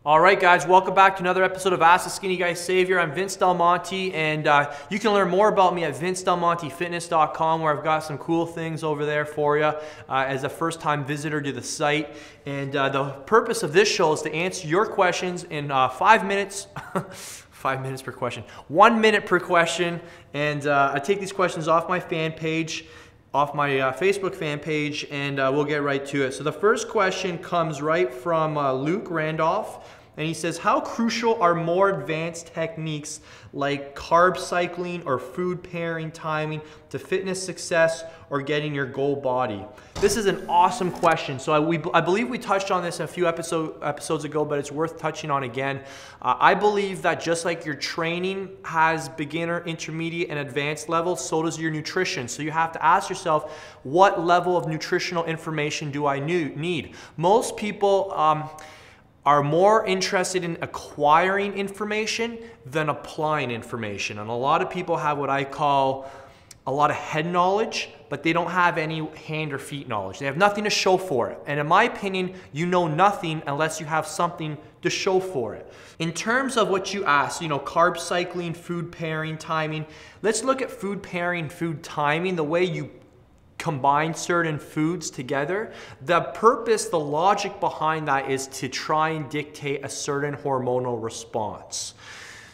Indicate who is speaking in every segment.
Speaker 1: All right, guys, welcome back to another episode of Ask the Skinny Guy Savior. I'm Vince Del Monte, and you can learn more about me at vincedelmontefitness.com, where I've got some cool things over there for you as a first-time visitor to the site. And the purpose of this show is to answer your questions in 5 minutes. 5 minutes per question. 1 minute per question. And I take these questions off my fan page, off my Facebook fan page, and we'll get right to it. So the first question comes right from Luke Randolph, and he says, how crucial are more advanced techniques like carb cycling or food pairing timing to fitness success or getting your goal body? This is an awesome question. So I believe we touched on this a few episodes ago, but it's worth touching on again. I believe that just like your training has beginner, intermediate, and advanced levels, so does your nutrition. So you have to ask yourself, what level of nutritional information do I need? Most people are more interested in acquiring information than applying information. And a lot of people have what I call a lot of head knowledge, but they don't have any hand or feet knowledge. They have nothing to show for it. And in my opinion, you know nothing unless you have something to show for it. In terms of what you asked, you know, carb cycling, food pairing, timing, let's look at food pairing, food timing, the way you combine certain foods together. The purpose, the logic behind that is to try and dictate a certain hormonal response.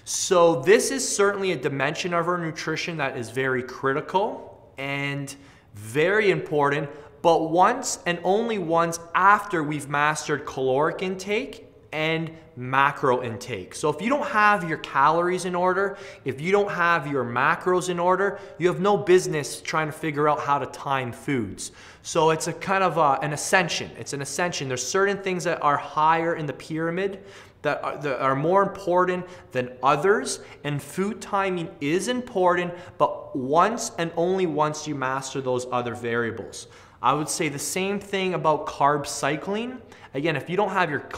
Speaker 1: So this is certainly a dimension of our nutrition that is very critical and very important, but once and only once after we've mastered caloric intake and macro intake. So if you don't have your calories in order, if you don't have your macros in order, you have no business trying to figure out how to time foods. So it's a kind of an ascension. It's an ascension. There's certain things that are higher in the pyramid that are more important than others, and food timing is important, but once and only once you master those other variables. I would say the same thing about carb cycling. Again, if you don't have your,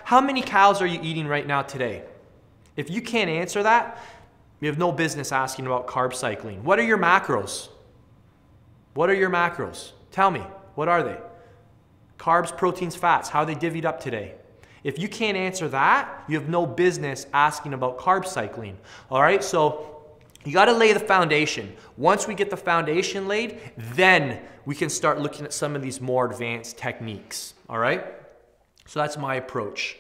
Speaker 1: how many calories are you eating right now today? If you can't answer that, you have no business asking about carb cycling. What are your macros? What are your macros? Tell me, what are they? Carbs, proteins, fats, how are they divvied up today? If you can't answer that, you have no business asking about carb cycling. All right, so you got to lay the foundation. Once we get the foundation laid, then we can start looking at some of these more advanced techniques. All right, so that's my approach.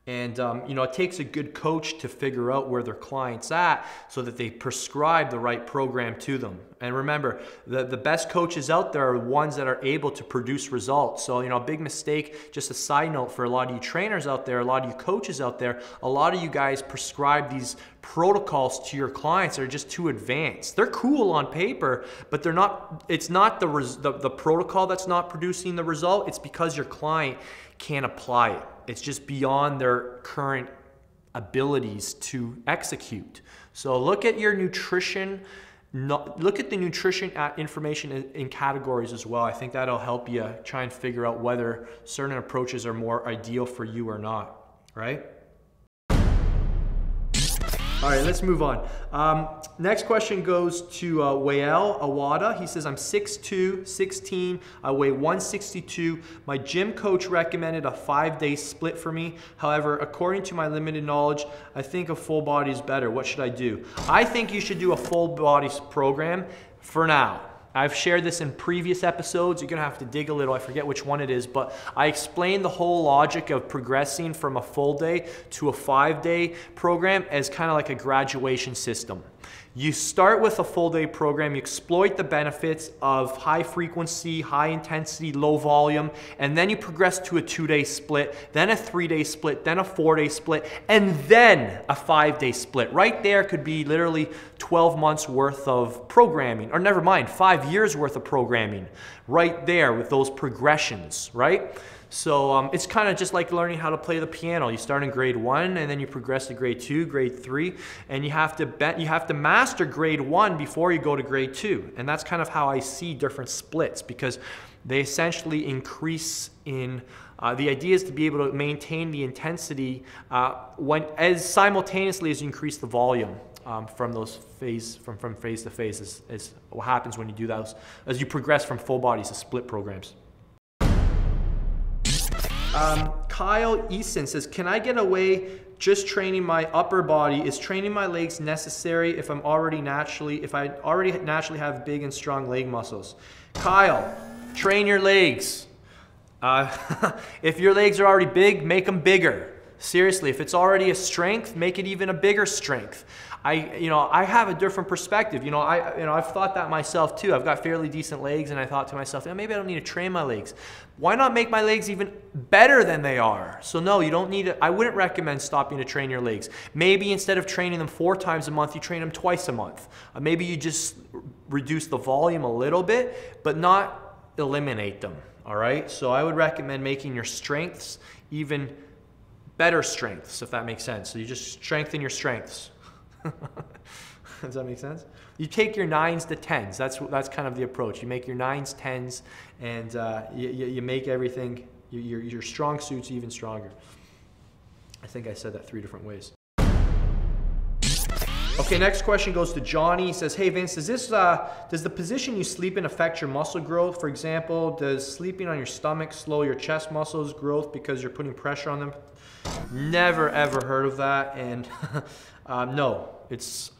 Speaker 1: And you know, it takes a good coach to figure out where their client's at so that they prescribe the right program to them. And remember, the best coaches out there are ones that are able to produce results. So, you know, a big mistake, just a side note for a lot of you trainers out there, a lot of you coaches out there, a lot of you guys prescribe these protocols to your clients that are just too advanced. They're cool on paper, but they're not, it's not the protocol that's not producing the result. It's because your client can't apply it. It's just beyond their current abilities to execute. So look at your nutrition, look at the nutrition information in categories as well. I think that'll help you try and figure out whether certain approaches are more ideal for you or not, right? All right, let's move on. Next question goes to Wael Awada. He says, I'm 6'2", 16, I weigh 162. My gym coach recommended a 5-day split for me. However, according to my limited knowledge, I think a full body is better. What should I do? I think you should do a full body program for now. I've shared this in previous episodes. You're gonna have to dig a little. I forget which one it is, but I explained the whole logic of progressing from a full day to a 5-day program as kind of like a graduation system. You start with a full day program, you exploit the benefits of high frequency, high intensity, low volume, and then you progress to a 2-day split, then a 3-day split, then a 4-day split, and then a 5-day split. Right there could be literally 12 months worth of programming, or never mind, 5 years worth of programming right there with those progressions, right? So it's kind of just like learning how to play the piano. You start in grade 1 and then you progress to grade 2, grade 3, and you have to master grade 1 before you go to grade 2. And that's kind of how I see different splits, because they essentially increase in the idea is to be able to maintain the intensity as simultaneously as you increase the volume. From those phase to phase is what happens when you do those as you progress from full bodies to split programs. Kyle Eason says, can I get away just training my upper body? Is training my legs necessary if I already naturally have big and strong leg muscles? Kyle, train your legs. If your legs are already big, make them bigger. Seriously, if it's already a strength, make it even a bigger strength. I have a different perspective. I've thought that myself too. I've got fairly decent legs, and I thought to myself, maybe I don't need to train my legs. Why not make my legs even better than they are? So no, you don't need to. I wouldn't recommend stopping to train your legs. Maybe instead of training them 4 times a month, you train them twice a month. Maybe you just reduce the volume a little bit, but not eliminate them. All right. So I would recommend making your strengths even better strengths, if that makes sense. So you just strengthen your strengths. Does that make sense? You take your 9s to 10s. That's kind of the approach. You make your 9s, 10s, and you make everything, your strong suits even stronger. I think I said that 3 different ways. Okay, next question goes to Johnny. He says, hey Vince, does the position you sleep in affect your muscle growth? For example, does sleeping on your stomach slow your chest muscles growth because you're putting pressure on them? Never ever heard of that, and no, if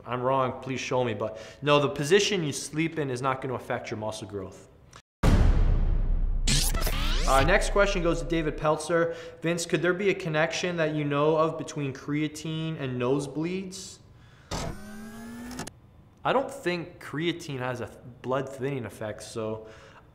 Speaker 1: I'm wrong, please show me, but no, the position you sleep in is not going to affect your muscle growth. Next question goes to David Peltzer. Vince, could there be a connection that you know of between creatine and nosebleeds? I don't think creatine has a blood thinning effect, so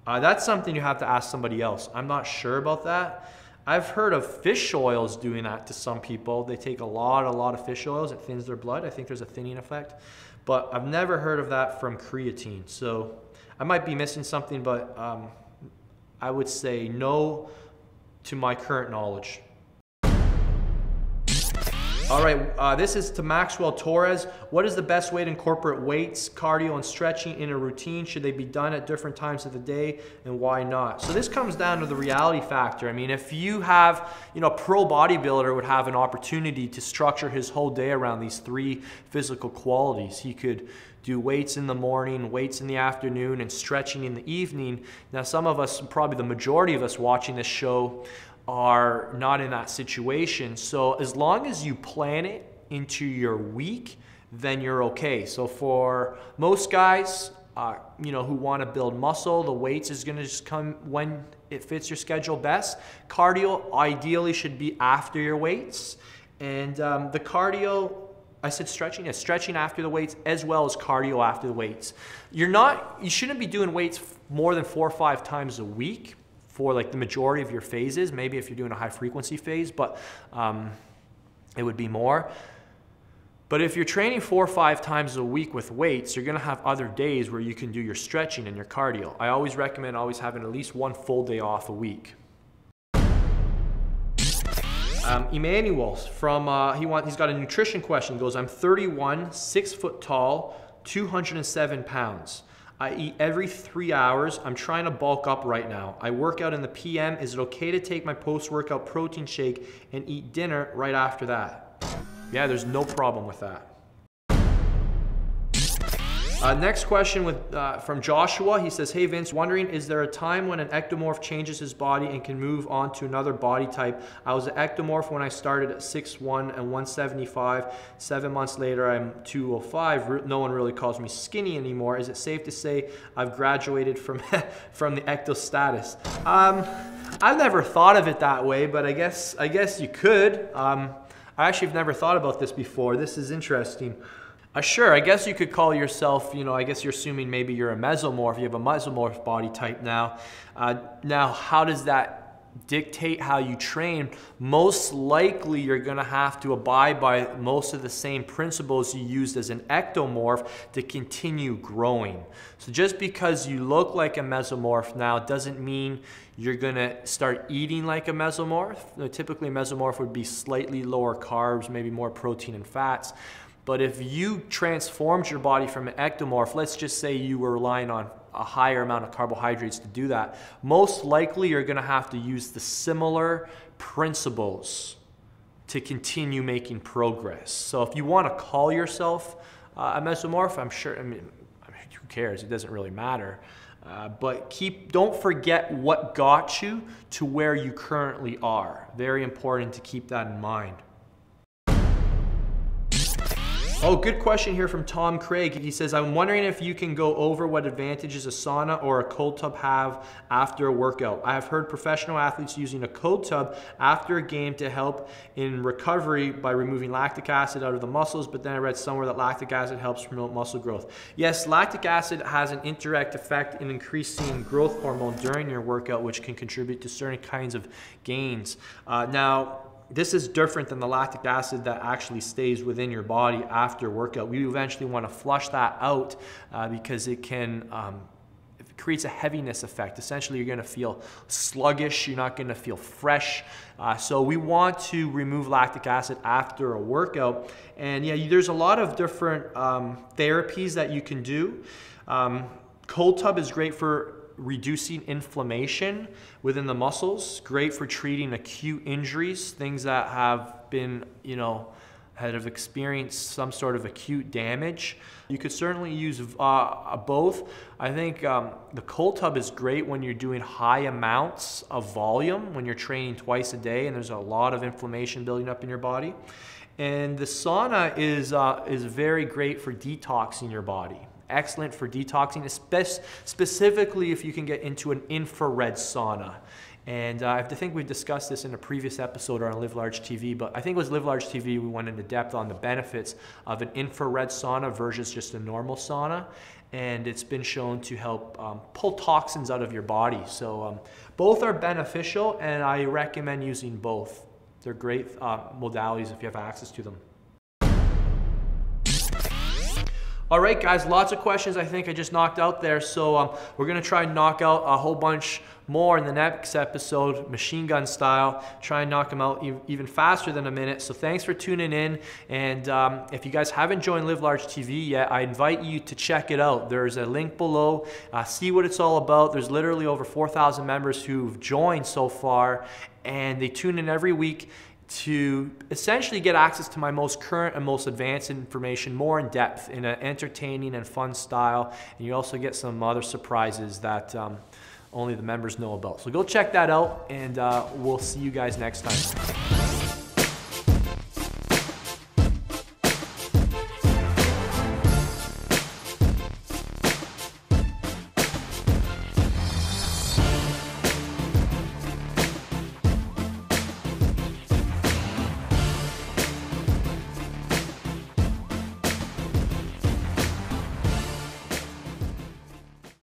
Speaker 1: that's something you have to ask somebody else. I'm not sure about that. I've heard of fish oils doing that to some people. They take a lot of fish oils, it thins their blood. I think there's a thinning effect, but I've never heard of that from creatine. So I might be missing something, but I would say no to my current knowledge. All right, this is to Maxwell Torres. What is the best way to incorporate weights, cardio, and stretching in a routine? Should they be done at different times of the day, and why not? So this comes down to the reality factor. I mean, if you have, a pro bodybuilder would have an opportunity to structure his whole day around these 3 physical qualities. He could do weights in the morning, weights in the afternoon, and stretching in the evening. Now, some of us, probably the majority of us watching this show, are not in that situation. So as long as you plan it into your week, then you're okay. So for most guys, who want to build muscle, the weights is going to just come when it fits your schedule best. Cardio ideally should be after your weights, and the cardio, I said stretching, yeah, stretching after the weights as well as cardio after the weights. You shouldn't be doing weights more than 4 or 5 times a week for like the majority of your phases. Maybe if you're doing a high frequency phase, but it would be more. But if you're training 4 or 5 times a week with weights, you're gonna have other days where you can do your stretching and your cardio. I always recommend having at least 1 full day off a week. Emmanuel he's got a nutrition question. He goes, I'm 31, 6 foot tall, 207 pounds. I eat every 3 hours. I'm trying to bulk up right now. I work out in the PM. Is it okay to take my post-workout protein shake and eat dinner right after that? Yeah, there's no problem with that. Next question from Joshua. He says, hey Vince, wondering, is there a time when an ectomorph changes his body and can move on to another body type? I was an ectomorph when I started at 6'1" and 175. 7 months later, I'm 205. No one really calls me skinny anymore. Is it safe to say I've graduated from the ecto status? I've never thought of it that way, but I guess you could. I actually have never thought about this before. This is interesting. Sure, I guess you could call yourself, I guess you're assuming maybe you're a mesomorph. You have a mesomorph body type now. Now, how does that dictate how you train? Most likely, you're going to have to abide by most of the same principles you used as an ectomorph to continue growing. So just because you look like a mesomorph now doesn't mean you're going to start eating like a mesomorph. Typically, a mesomorph would be slightly lower carbs, maybe more protein and fats. But if you transformed your body from an ectomorph, let's just say you were relying on a higher amount of carbohydrates to do that, most likely you're going to have to use the similar principles to continue making progress. So if you want to call yourself a mesomorph, I'm sure, who cares? It doesn't really matter. But don't forget what got you to where you currently are. Very important to keep that in mind. Oh, good question here from Tom Craig. He says, I'm wondering if you can go over what advantages a sauna or a cold tub have after a workout. I have heard professional athletes using a cold tub after a game to help in recovery by removing lactic acid out of the muscles, but then I read somewhere that lactic acid helps promote muscle growth. Yes, lactic acid has an indirect effect in increasing growth hormone during your workout, which can contribute to certain kinds of gains. Now, this is different than the lactic acid that actually stays within your body after workout. We eventually want to flush that out because it creates a heaviness effect. Essentially, you're going to feel sluggish. You're not going to feel fresh. So we want to remove lactic acid after a workout. And yeah, there's a lot of different therapies that you can do. Cold tub is great for reducing inflammation within the muscles, great for treating acute injuries, things that have been, have experienced some sort of acute damage. You could certainly use both. I think the cold tub is great when you're doing high amounts of volume, when you're training twice a day and there's a lot of inflammation building up in your body. And the sauna is very great for detoxing your body. Excellent for detoxing, specifically if you can get into an infrared sauna. And I think we've discussed this in a previous episode on Live Large TV, but I think it was Live Large TV, we went into depth on the benefits of an infrared sauna versus just a normal sauna. And it's been shown to help pull toxins out of your body. So both are beneficial, and I recommend using both. They're great modalities if you have access to them. All right, guys, lots of questions I think I just knocked out there. So we're going to try and knock out a whole bunch more in the next episode, machine gun style, try and knock them out even faster than a minute. So thanks for tuning in. And if you guys haven't joined Live Large TV yet, I invite you to check it out. There's a link below. See what it's all about. There's literally over 4,000 members who've joined so far, and they tune in every week to essentially get access to my most current and most advanced information more in depth in an entertaining and fun style. And you also get some other surprises that only the members know about. So go check that out, and we'll see you guys next time.